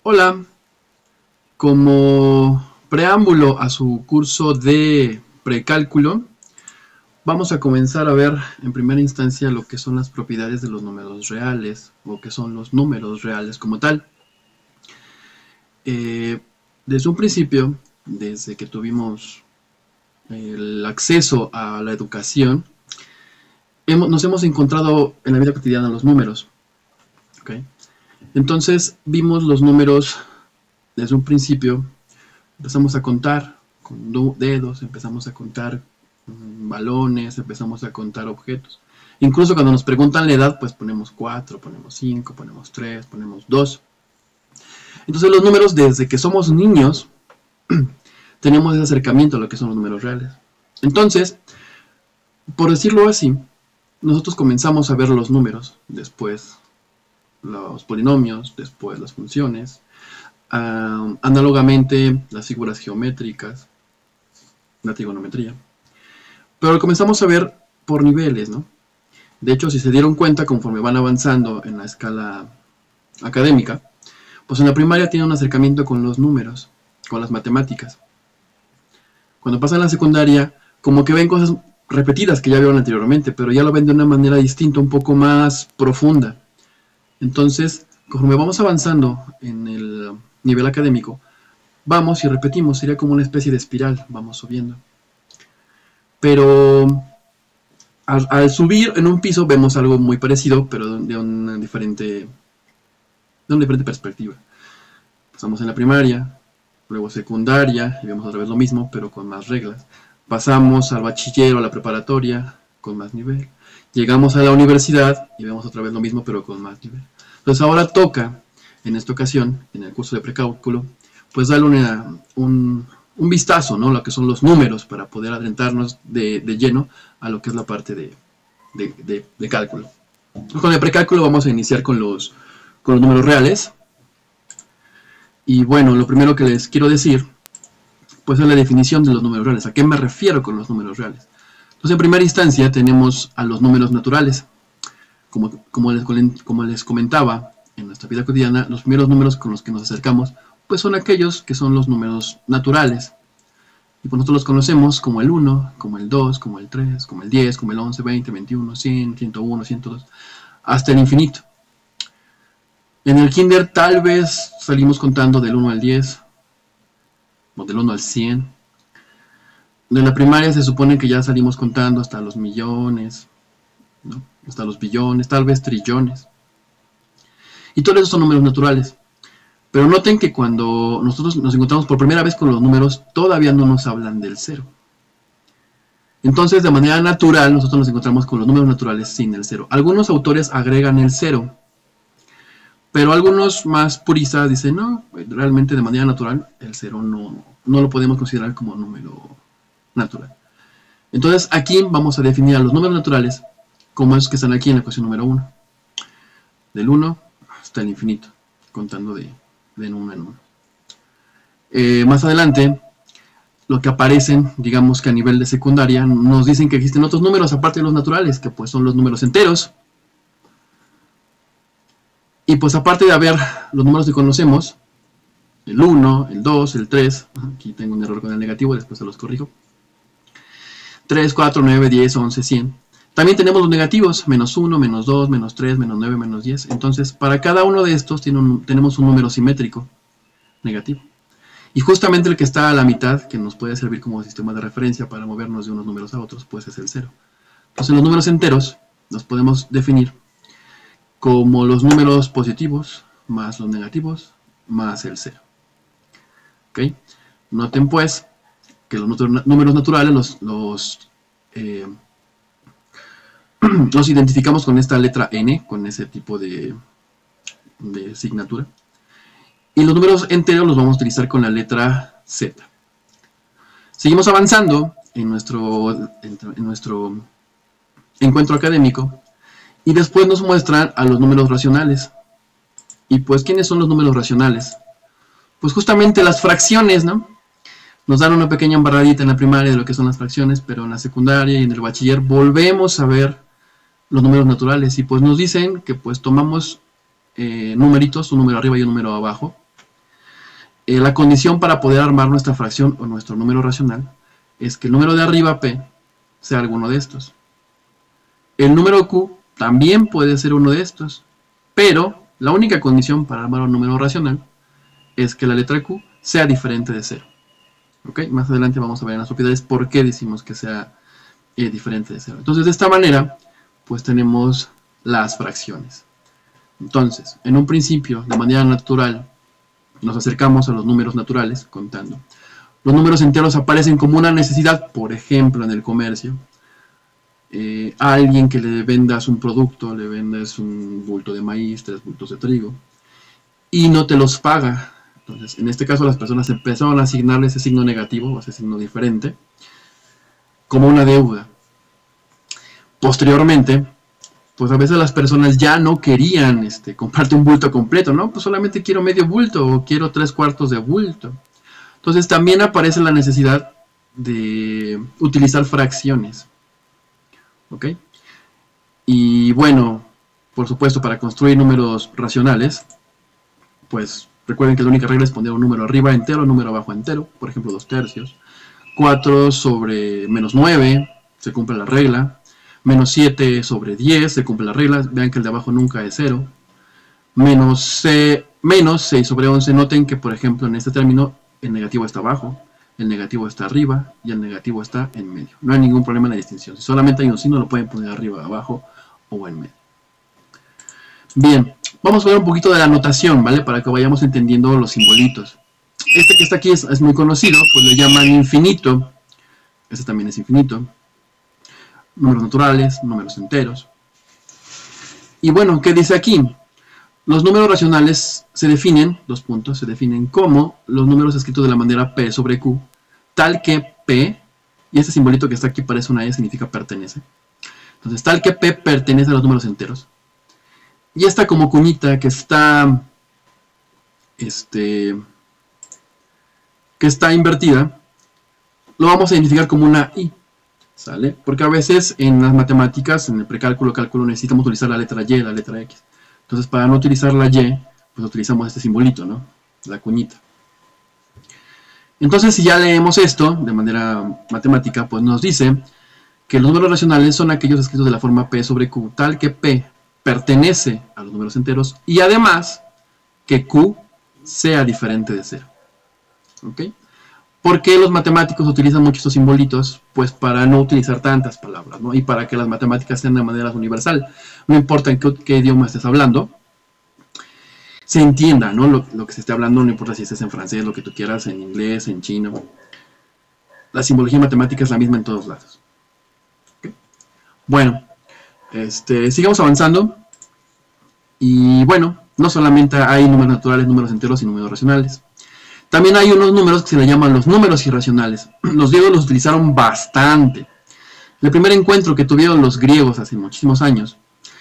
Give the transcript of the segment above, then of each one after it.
Hola, como preámbulo a su curso de precálculo, vamos a comenzar a ver en primera instancia lo que son las propiedades de los números reales, o que son los números reales como tal. Desde un principio, desde que tuvimos el acceso a la educación, nos hemos encontrado en la vida cotidiana los números. ¿Okay? Entonces vimos los números desde un principio, empezamos a contar con dedos, empezamos a contar balones, empezamos a contar objetos. Incluso cuando nos preguntan la edad, pues ponemos 4, ponemos 5, ponemos 3, ponemos 2. Entonces los números, desde que somos niños, tenemos ese acercamiento a lo que son los números reales. Entonces, por decirlo así, nosotros comenzamos a ver los números, después los polinomios, después las funciones, análogamente las figuras geométricas, la trigonometría. Pero comenzamos a ver por niveles, ¿no? De hecho, si se dieron cuenta, conforme van avanzando en la escala académica, pues en la primaria tienen un acercamiento con los números, con las matemáticas. Cuando pasan a la secundaria, como que ven cosas repetidas que ya vieron anteriormente, pero ya lo ven de una manera distinta, un poco más profunda. Entonces, conforme vamos avanzando en el nivel académico, vamos y repetimos, sería como una especie de espiral, vamos subiendo. Pero al subir en un piso vemos algo muy parecido, pero de una diferente perspectiva. Pasamos en la primaria, luego secundaria, y vemos otra vez lo mismo, pero con más reglas. Pasamos al bachiller o a la preparatoria, con más nivel. Llegamos a la universidad y vemos otra vez lo mismo, pero con más nivel. Entonces ahora toca, en esta ocasión, en el curso de precálculo, pues darle un vistazo, ¿no? Lo que son los números, para poder adentrarnos de lleno a lo que es la parte de cálculo. Con el precálculo vamos a iniciar con los números reales. Y bueno, lo primero que les quiero decir, pues es la definición de los números reales. ¿A qué me refiero con los números reales? Entonces, en primera instancia tenemos a los números naturales. Como les comentaba, en nuestra vida cotidiana, los primeros números con los que nos acercamos, pues son aquellos que son los números naturales. Y pues nosotros los conocemos como el 1, como el 2, como el 3, como el 10, como el 11, 20, 21, 100, 101, 102, hasta el infinito. En el kinder tal vez salimos contando del 1 al 10, o del 1 al 100. De la primaria se supone que ya salimos contando hasta los millones, ¿no? Hasta los billones, tal vez trillones. Y todos esos son números naturales. Pero noten que cuando nosotros nos encontramos por primera vez con los números, todavía no nos hablan del cero. Entonces, de manera natural, nosotros nos encontramos con los números naturales sin el cero. Algunos autores agregan el cero, pero algunos más puristas dicen, no, realmente de manera natural, el cero no lo podemos considerar como número natural. Entonces, aquí vamos a definir a los números naturales como esos que están aquí en la ecuación número 1. Del 1 hasta el infinito, contando de 1 en 1. Más adelante, lo que aparecen, digamos que a nivel de secundaria, nos dicen que existen otros números aparte de los naturales, que pues son los números enteros. Y pues aparte de haber los números que conocemos, el 1, el 2, el 3, aquí tengo un error con el negativo, después se los corrijo. 3, 4, 9, 10, 11, 100. También tenemos los negativos, menos 1, menos 2, menos 3, menos 9, menos 10. Entonces, para cada uno de estos tenemos un número simétrico negativo. Y justamente el que está a la mitad, que nos puede servir como sistema de referencia para movernos de unos números a otros, pues es el 0. Entonces, los números enteros los podemos definir como los números positivos más los negativos más el 0. ¿Okay? Noten pues que los números naturales los identificamos con esta letra N, con ese tipo de signatura. Y los números enteros los vamos a utilizar con la letra Z. Seguimos avanzando en nuestro encuentro académico. Y después nos muestran a los números racionales. Y pues, ¿quiénes son los números racionales? Pues justamente las fracciones, ¿no? Nos dan una pequeña embarradita en la primaria de lo que son las fracciones, pero en la secundaria y en el bachiller volvemos a ver los números naturales. Y pues nos dicen que pues tomamos numeritos, un número arriba y un número abajo, la condición para poder armar nuestra fracción o nuestro número racional es que el número de arriba, P, sea alguno de estos. El número Q también puede ser uno de estos, pero la única condición para armar un número racional es que la letra Q sea diferente de 0. ¿Ok? Más adelante vamos a ver en las propiedades por qué decimos que sea diferente de 0. Entonces, de esta manera, pues tenemos las fracciones. Entonces, en un principio, de manera natural, nos acercamos a los números naturales contando. Los números enteros aparecen como una necesidad, por ejemplo, en el comercio. A alguien que le vendas un producto, le vendas un bulto de maíz, 3 bultos de trigo, y no te los paga. Entonces, en este caso, las personas empezaron a asignarle ese signo negativo, o ese signo diferente, como una deuda. Posteriormente, pues a veces las personas ya no querían comprarte un bulto completo, ¿no? Pues solamente quiero medio bulto o quiero 3/4 de bulto. Entonces también aparece la necesidad de utilizar fracciones. ¿Ok? Y bueno, por supuesto, para construir números racionales, pues recuerden que la única regla es poner un número arriba entero, un número abajo entero, por ejemplo 2/3. 4 sobre menos 9, se cumple la regla. Menos 7 sobre 10, se cumple la regla. Vean que el de abajo nunca es 0. Menos 6 sobre 11, noten que por ejemplo en este término el negativo está abajo, el negativo está arriba y el negativo está en medio. No hay ningún problema en la distinción. Si solamente hay un signo, lo pueden poner arriba, abajo o en medio. Bien, vamos a ver un poquito de la notación, ¿vale? Para que vayamos entendiendo los simbolitos. Este que está aquí es muy conocido, pues le llaman infinito. Este también es infinito. Números naturales, números enteros. Y bueno, ¿qué dice aquí? Los números racionales se definen, se definen como los números escritos de la manera P sobre Q, tal que P, y este simbolito que está aquí parece una E, significa pertenece. Entonces, tal que P pertenece a los números enteros. Y esta como cuñita que está, que está invertida, lo vamos a identificar como una I. ¿Sale? Porque a veces en las matemáticas, en el precálculo, cálculo, necesitamos utilizar la letra Y, la letra X. Entonces, para no utilizar la Y, pues utilizamos este simbolito, ¿no? La cuñita. Entonces, si ya leemos esto de manera matemática, pues nos dice que los números racionales son aquellos escritos de la forma P sobre Q, tal que P pertenece a los números enteros y además que Q sea diferente de 0. ¿Ok? ¿Por qué los matemáticos utilizan mucho estos simbolitos? Pues para no utilizar tantas palabras, ¿no? Y para que las matemáticas sean de manera universal. No importa en qué idioma estés hablando, se entienda, ¿no? Lo que se esté hablando, no importa si estés en francés, lo que tú quieras, en inglés, en chino. La simbología matemática es la misma en todos lados. ¿Okay? Bueno, sigamos avanzando. Y bueno, no solamente hay números naturales, números enteros y números racionales. También hay unos números que se le llaman los números irracionales. Los griegos los utilizaron bastante. El primer encuentro que tuvieron los griegos hace muchísimos años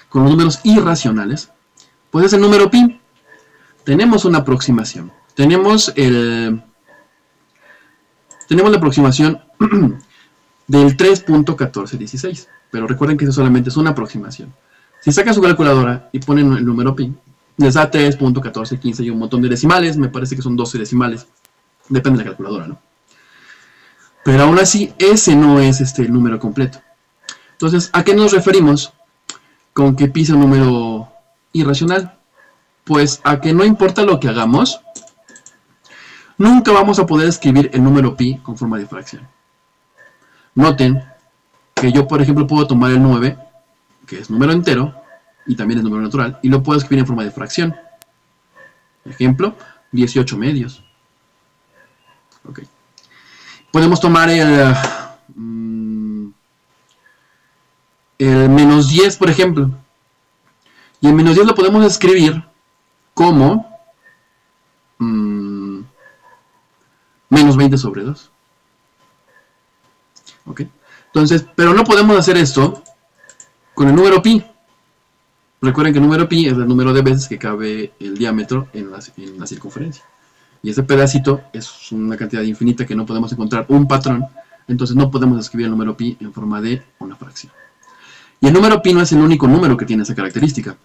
con los números irracionales, pues es el número pi. Tenemos una aproximación. Tenemos la aproximación del 3.1416. Pero recuerden que eso solamente es una aproximación. Si sacan su calculadora y ponen el número pi, les da 3.1415 y un montón de decimales, me parece que son 12 decimales, depende de la calculadora, ¿no? Pero aún así, ese no es el número completo. Entonces, ¿a qué nos referimos con que pi sea un número irracional? Pues a que no importa lo que hagamos, nunca vamos a poder escribir el número pi con forma de fracción. Noten que yo, por ejemplo, puedo tomar el 9, que es número entero, y también es número natural, y lo puedo escribir en forma de fracción. Ejemplo, 18 medios. Ok. Podemos tomar el menos 10, por ejemplo. Y el menos 10 lo podemos escribir como menos 20 sobre 2. Ok. Entonces, pero no podemos hacer esto con el número pi. Recuerden que el número pi es el número de veces que cabe el diámetro en la circunferencia. Y ese pedacito es una cantidad infinita que no podemos encontrar un patrón. Entonces no podemos escribir el número pi en forma de una fracción. Y el número pi no es el único número que tiene esa característica.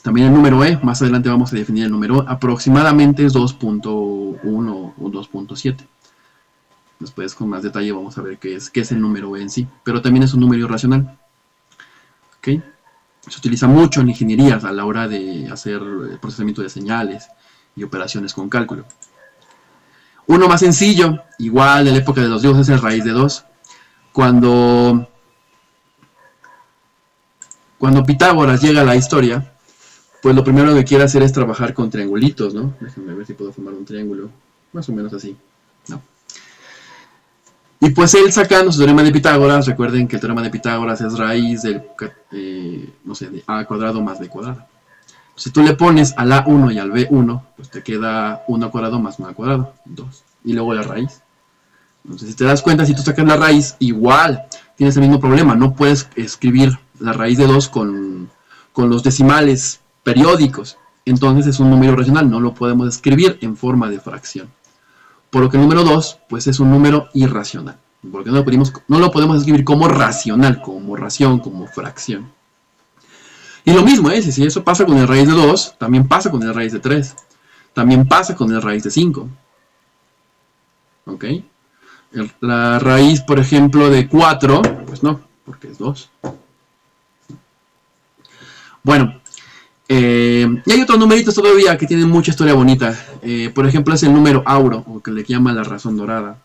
También el número e, más adelante vamos a definir el número, aproximadamente es 2.1 o 2.7. Después con más detalle vamos a ver qué es el número e en sí, pero también es un número irracional. ¿Okay? Se utiliza mucho en ingenierías a la hora de hacer procesamiento de señales y operaciones con cálculo. Uno más sencillo, igual de la época de los dioses, es raíz de 2. Cuando Pitágoras llega a la historia, pues lo primero que quiere hacer es trabajar con triangulitos, ¿no? Déjenme ver si puedo formar un triángulo, más o menos así, ¿no? Y pues él sacando su teorema de Pitágoras, recuerden que el teorema de Pitágoras es raíz del, no sé, de a cuadrado más b cuadrado. Si tú le pones al a1 y al b1, pues te queda 1 al cuadrado más 1 al cuadrado, 2. Y luego la raíz. Entonces, si te das cuenta, si tú sacas la raíz, igual tienes el mismo problema. No puedes escribir la raíz de 2 con los decimales periódicos. Entonces es un número racional, no lo podemos escribir en forma de fracción. Por lo que el número 2, pues es un número irracional. Porque no lo podemos escribir como racional, como ración, como fracción. Y lo mismo es, si eso pasa con el raíz de 2, también pasa con el raíz de 3. También pasa con el raíz de 5. ¿Ok? La raíz, por ejemplo, de 4, pues no, porque es 2. Bueno, y hay otros numeritos todavía que tienen mucha historia bonita. Por ejemplo, es el número auro, o que le llaman la razón dorada.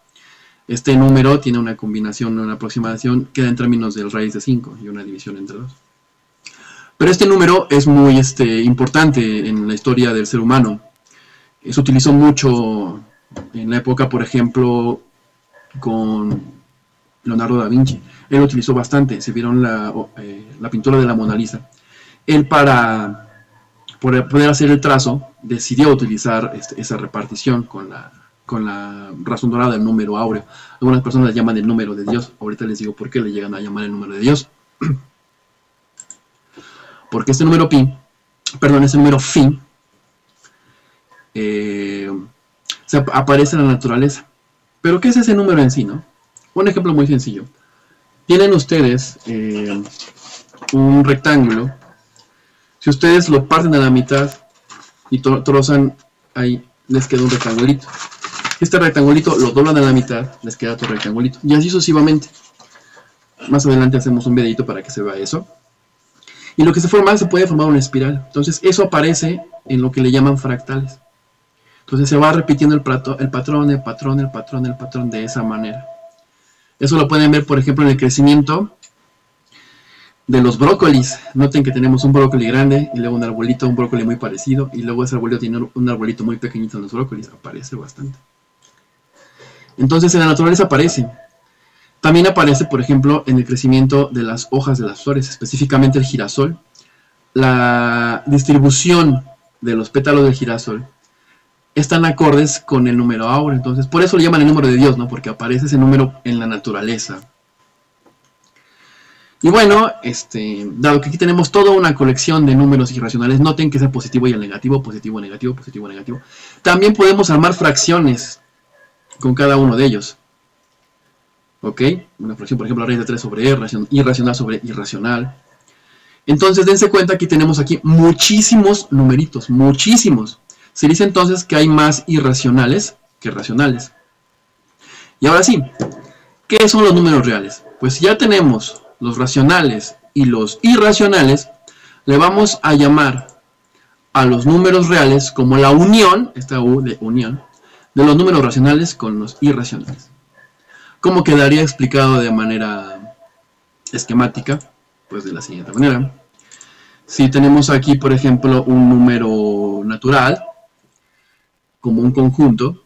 Este número tiene una combinación, una aproximación, queda en términos del raíz de 5 y una división entre 2. Pero este número es muy importante en la historia del ser humano. Se utilizó mucho en la época, por ejemplo, con Leonardo da Vinci. Él lo utilizó bastante. Se vieron la pintura de la Mona Lisa. Él, para poder hacer el trazo, decidió utilizar esa repartición con la razón dorada del número áureo. Algunas personas le llaman el número de Dios. Ahorita les digo por qué le llegan a llamar el número de Dios. Porque este número pi, perdón, este número phi, aparece en la naturaleza. Pero ¿qué es ese número en sí, no? Un ejemplo muy sencillo. Tienen ustedes un rectángulo. Si ustedes lo parten a la mitad y trozan, ahí les queda un rectangulito. Este rectangulito lo doblan a la mitad, les queda otro rectangulito. Y así sucesivamente. Más adelante hacemos un videito para que se vea eso. Y lo que se forma, se puede formar una espiral. Entonces eso aparece en lo que le llaman fractales. Entonces se va repitiendo el patrón de esa manera. Eso lo pueden ver, por ejemplo, en el crecimiento de los brócolis. Noten que tenemos un brócoli grande y luego un arbolito, un brócoli muy parecido. Y luego ese arbolito tiene un arbolito muy pequeñito en los brócolis. Aparece bastante. Entonces en la naturaleza aparece. También aparece, por ejemplo, en el crecimiento de las hojas de las flores, específicamente el girasol. La distribución de los pétalos del girasol están acordes con el número áureo. Entonces, por eso le llaman el número de Dios, ¿no? Porque aparece ese número en la naturaleza. Y bueno, dado que aquí tenemos toda una colección de números irracionales, noten que es el positivo y el negativo, positivo, negativo, positivo, negativo. También podemos armar fracciones con cada uno de ellos. ¿Ok? Una fracción, por ejemplo, la raíz de 3 sobre e, irracional sobre irracional. Entonces, dense cuenta que tenemos aquí muchísimos numeritos, muchísimos. Se dice entonces que hay más irracionales que racionales. Y ahora sí, ¿qué son los números reales? Pues si ya tenemos los racionales y los irracionales, le vamos a llamar a los números reales como la unión, esta U de unión, de los números racionales con los irracionales. ¿Cómo quedaría explicado de manera esquemática? Pues de la siguiente manera. Si tenemos aquí, por ejemplo, un número natural, como un conjunto,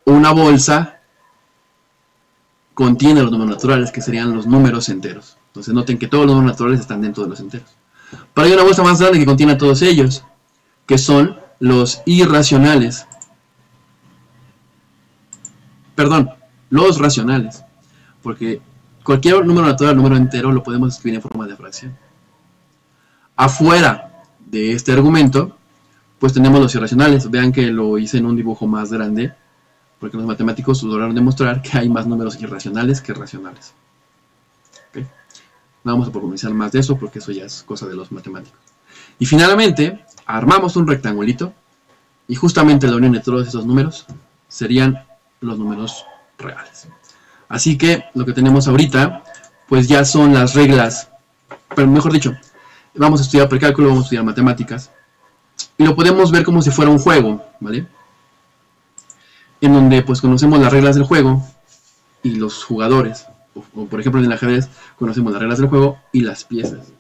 una bolsa contiene los números naturales, que serían los números enteros. Entonces noten que todos los números naturales están dentro de los enteros. Pero hay una bolsa más grande que contiene a todos ellos, que son los irracionales. Perdón, los racionales, porque cualquier número natural, número entero, lo podemos escribir en forma de fracción. Afuera de este argumento, pues tenemos los irracionales. Vean que lo hice en un dibujo más grande, porque los matemáticos lograron demostrar que hay más números irracionales que racionales. ¿Okay? No vamos a profundizar más de eso, porque eso ya es cosa de los matemáticos. Y finalmente, armamos un rectangulito y justamente la unión de todos esos números serían los números reales. Así que lo que tenemos ahorita, pues ya son las reglas, pero mejor dicho, vamos a estudiar precálculo, vamos a estudiar matemáticas, y lo podemos ver como si fuera un juego, ¿vale? En donde pues conocemos las reglas del juego y los jugadores, o por ejemplo en el ajedrez conocemos las reglas del juego y las piezas.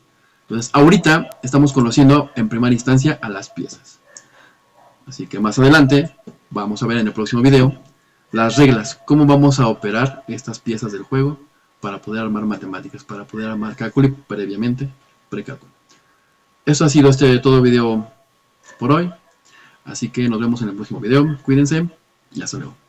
Entonces ahorita estamos conociendo en primera instancia a las piezas. Así que más adelante vamos a ver en el próximo video las reglas, cómo vamos a operar estas piezas del juego para poder armar matemáticas, para poder armar cálculo y previamente precálculo. Eso ha sido todo video por hoy, así que nos vemos en el próximo video. Cuídense y hasta luego.